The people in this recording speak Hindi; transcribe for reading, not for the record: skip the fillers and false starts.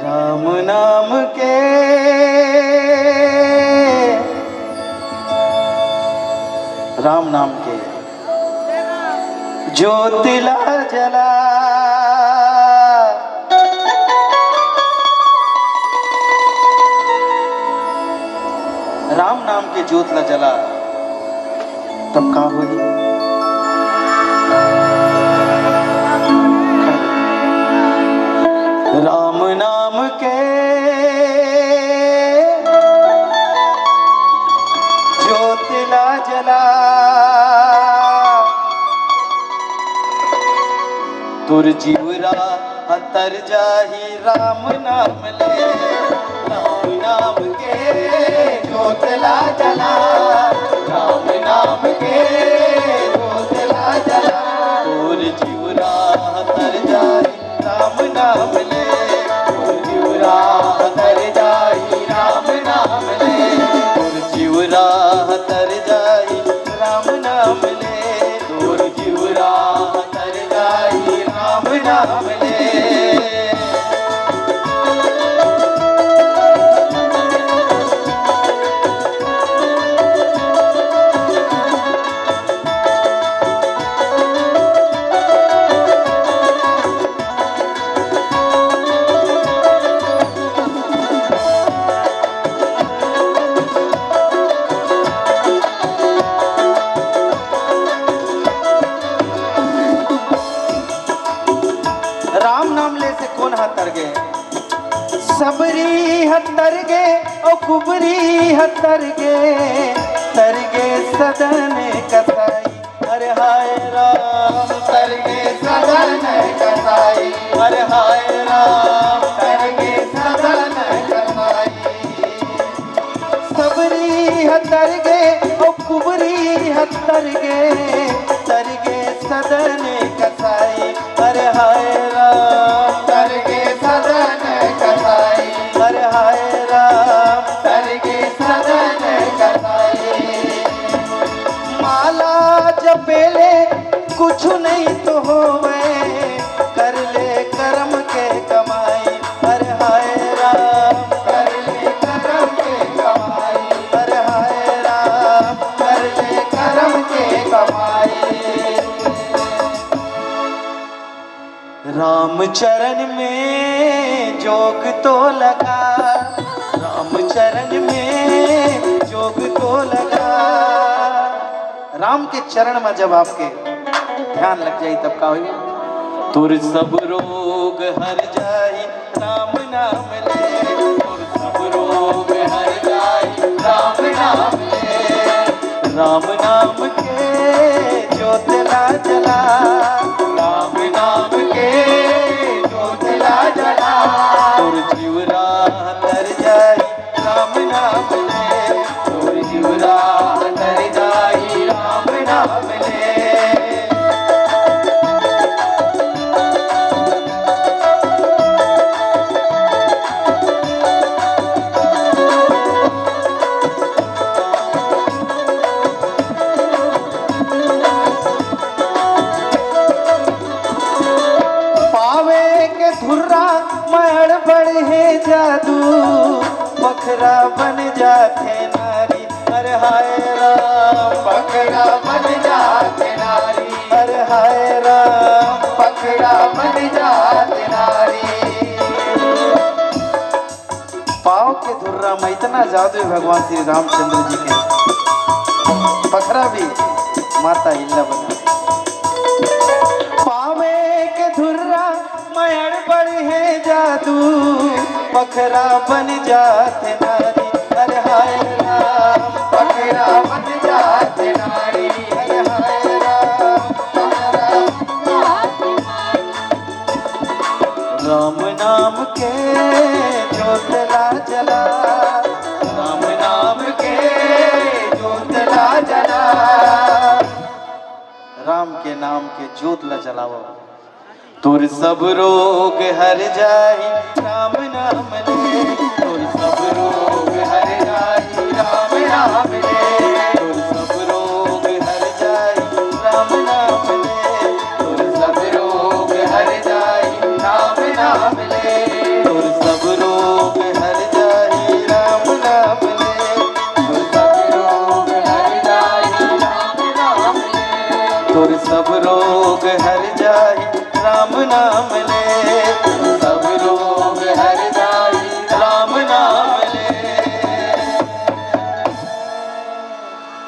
राम नाम के राम नाम के ज्योतिला जला राम नाम के ज्योतिला जला तब का हुई राम नाम के ज्योतिला जला तुर जीवरा तर जाही राम नाम ले राम नाम के ज्योतिला जला राम नाम के ज्योतिला जला तुर जीवरा तर जाही राम नाम ले तुर जीवरा तर जाही राम नाम ले तुर जीवरा तर जाही राम नाम ले तुर जीवरा तर जाही राम नाम ले राम नाम ले से कौन हतर गे सबरी हतर गे ओ कुबरी हतर गे तर गे सदन कसाई अरे हाय राम तर गे सदन कसाई अरे हाय राम तर गे सदन कसाई सबरी हतर गे ओ कुबरी हतर गे तर गे सदन कसाई अरे हाय राम तर गे सदन कसाई अरे हाय राम तर गे सदन कसाई माला जपेले कुछ नहीं तो होवे कर ले कर्म के कमाई अरे हाय राम कर ले कर्म के कमाई अरे हाय राम कर ले कर्म के कमाई राम चरण में जोग तो लगा राम चरण में जोग तो लगा राम के चरण में जब आपके ध्यान लग जाए तब का हुई तुर सब रोग हर जाई राम नाम ले तुर सब रोग हर जाई राम नाम ले राम नाम के ज्योतिला जला राम नाम के ज्योतिला जला तुर जीवरा तर जाई राम नाम ले तुर जीवरा तर जाई राम नाम ले मड़ बढ़े जादू बखरा बन जाते नारी अरे हाय राम बखरा बन जाते नारी अरे हाय राम बखरा बन जाते नारी पाव के धुर्रा में इतना जादू है भगवान श्री रामचंद्र जी के बखरा भी माता हिल्ला बना पावे के धुर्रा मयड़ बढ़े जादू बखरा बन जाते नारी अरे हाय राम बखरा बन जाते नारी अरे हाय राम राम नाम के ज्योतिला जला राम नाम के ज्योतिला जला राम के नाम के ज्योतिला जलाओ तुर सब रोग हर जाई राम नाम ले तुर सब रोग हर जाई राम नाम ले तुर सब रोग हर जाई राम नाम ले तुर सब रोग हर जाई राम नाम ले तुर सब रोग हर जाहि राम नाम ले।